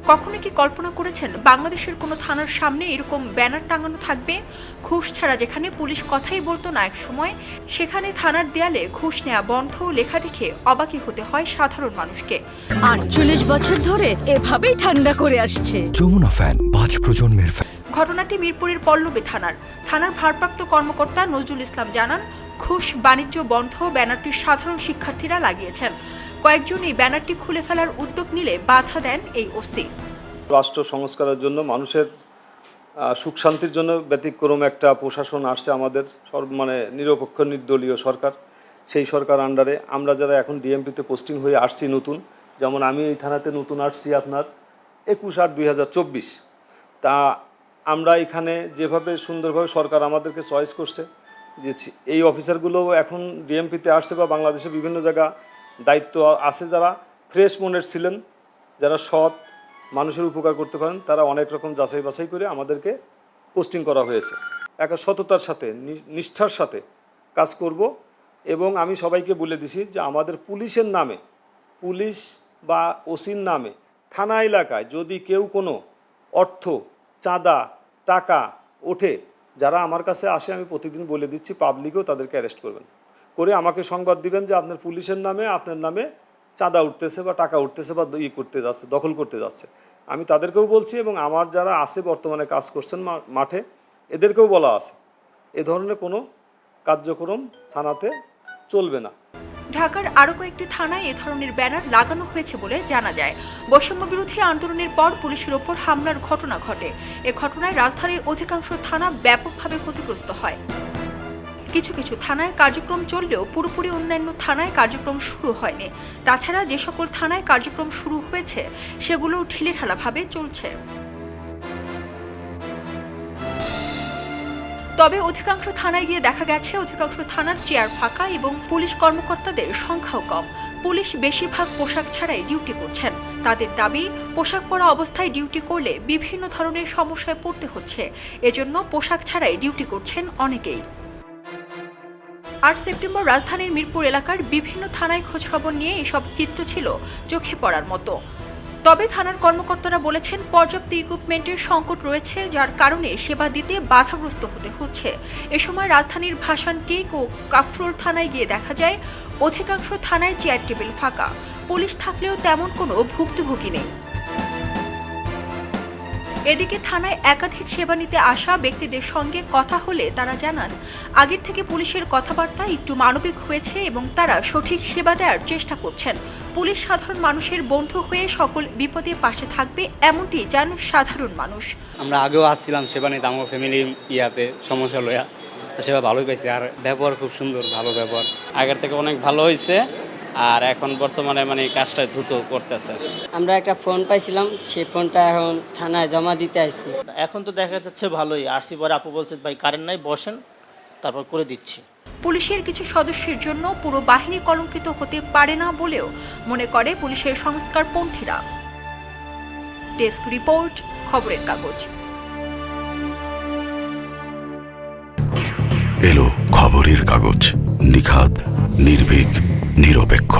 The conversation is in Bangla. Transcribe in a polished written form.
কখনো কি কল্পনা করেছেন বাংলাদেশের কোনো থানার সামনে এরকম ব্যানার টাঙানো থাকবে? ঘুষ ছাড়া যেখানে পুলিশ কথাই বলতো না এক সময়, সেখানে থানার দেয়ালে ঘুষ নেওয়া বন্ধ লেখা দেখে অবাকই হতে হয় সাধারণ মানুষকে। ৪৮ বছর ধরে এভাবেই ঠান্ডা করে আসছে। যমুনা ফ্যান, ৫ প্রজন্মের ফ্যান। ঘটনাটি মিরপুরের পল্লবী থানার ভারপ্রাপ্ত কর্মকর্তা নজরুল ইসলাম জানান, ঘুষ বাণিজ্য বন্ধ ব্যানারটি সাধারণ শিক্ষার্থীরা লাগিয়েছেন। কয়েকজন এই ব্যানারটি খুলে ফেলার উদ্যোগ নিলে বাধা দেন এই ওসি। রাষ্ট্র সংস্কারের জন্য, মানুষের সুখ শান্তির জন্য ব্যতিক্রম একটা প্রশাসন আসছে আমাদের, নিরপেক্ষ নির্দলীয় সরকার। সেই সরকার আন্ডারে আমরা যারা এখন ডিএমপিতে পোস্টিং হয়ে আসছি নতুন, যেমন আমি এই থানাতে নতুন আসছি আপনার ২১/৮/২০২৪। তা আমরা এখানে যেভাবে সুন্দরভাবে সরকার আমাদেরকে চয়েস করছে যে এই অফিসারগুলো এখন ডিএমপিতে আসছে বা বাংলাদেশে বিভিন্ন জায়গা দায়িত্ব আছে, যারা ফ্রেশ মনের ছিলেন, যারা সৎ, মানুষের উপকার করতে পারেন, তারা অনেক রকম যাচাই বাছাই করে আমাদেরকে পোস্টিং করা হয়েছে। একটা সততার সাথে, নিষ্ঠার সাথে কাজ করব। এবং আমি সবাইকে বলে দিছি যে আমাদের পুলিশের নামে, পুলিশ বা ওসির নামে থানা এলাকায় যদি কেউ কোনো অর্থ, চাঁদা, টাকা ওঠে, যারা আমার কাছে আসে আমি প্রতিদিন বলে দিচ্ছি, পাবলিকও তাদেরকে অ্যারেস্ট করবেন, করে আমাকে সংবাদ দিবেন যে আপনার পুলিশের নামে, আপনার নামে চাঁদা উঠতেছে বা টাকা উঠতেছে বা করতে যাচ্ছে, দখল করতে যাচ্ছে। আমি তাদেরকেও বলছি এবং আমার যারা আছে বর্তমানে কাজ করছেন মাঠে, এদেরকেও বলা আছে এ ধরনের কোনো কার্যক্রম থানাতে চলবে না। ঢাকার আরও কয়েকটি থানায় এ ধরনের ব্যানার লাগানো হয়েছে বলে জানা যায়। বৈষম্য বিরোধী আন্দোলনের পর পুলিশের ওপর হামলার ঘটনা ঘটে। এ ঘটনায় রাজধানীর অধিকাংশ থানা ব্যাপকভাবে ক্ষতিগ্রস্ত হয়। কিছু কিছু থানায় কার্যক্রম চললেও পুরোপুরি অন্যান্য থানায় কার্যক্রম শুরু হয়নি। তাছাড়া যে সকল থানায় কার্যক্রম শুরু হয়েছে সেগুলো ঢিলেঢালাভাবে চলছে। তবে অধিকাংশ থানায় গিয়ে দেখা গেছে অধিকাংশ থানার চেয়ার ফাঁকা এবং পুলিশ কর্মকর্তাদের সংখ্যাও কম। পুলিশ বেশিরভাগ পোশাক ছাড়াই ডিউটি করছেন। তাদের দাবি, পোশাক পরা অবস্থায় ডিউটি করলে বিভিন্ন ধরনের সমস্যায় পড়তে হচ্ছে, এজন্য পোশাক ছাড়াই ডিউটি করছেন অনেকেই। ৮ সেপ্টেম্বর রাজধানীর মিরপুর এলাকার বিভিন্ন থানায় খোঁজখবর নিয়ে এসব চিত্র ছিল চোখে পড়ার মতো। তবে থানার কর্মকর্তারা বলেছেন পর্যাপ্ত ইকুইপমেন্টের সংকট রয়েছে, যার কারণে সেবা দিতে বাধাগ্রস্ত হতে হচ্ছে। এ সময় রাজধানীর ভাসানটেক ও কাফরুল থানায় গিয়ে দেখা যায় অধিকাংশ থানায় চেয়ার টেবিল ফাঁকা। পুলিশ থাকলেও তেমন কোনো ভুক্তভোগী নেই। এদিকে থানায় একাধিক সেবা নিতে আসা ব্যক্তিদের সঙ্গে কথা হলে তারা জানান, আগের থেকে পুলিশের কথাবার্তা একটু মানবিক হয়েছে এবং তারা সঠিক সেবা দেওয়ার চেষ্টা করছেন। পুলিশ সাধারণ মানুষের বন্ধু হয়ে সকল বিপদে পাশে থাকবে, এমনটি জান সাধারণ মানুষ। আমরা আগেও আসছিলাম সেবা নিতে, আমার ফ্যামিলি সমস্যা লইয়া, সেবা ভালোই পাইছি। আর ব্যবহার খুব সুন্দর, ভালো ব্যবহার, আগের থেকে অনেক ভালো হয়েছে। আর এখন বর্তমানে কাজটা দ্রুত করতেছে। আমরা একটা ফোন পাইছিলাম, সেই ফোনটা এখন থানায় জমা দিতে আসছি। এখন তো দেখা যাচ্ছে ভালোই আসছি। পরে আপু বলছে ভাই কারেন্ট নাই, বসেন, তারপর করে দিচ্ছি। পুলিশের কিছু সদস্যের জন্য পুরো বাহিনী কলঙ্কিত হতে পারে না বলেও মনে করে পুলিশের সংস্কারপন্থীরা। ডেস্ক রিপোর্ট, খবরের কাগজ। এলো খবরের কাগজ, নিখাত, নির্ভীক, নিরপেক্ষ।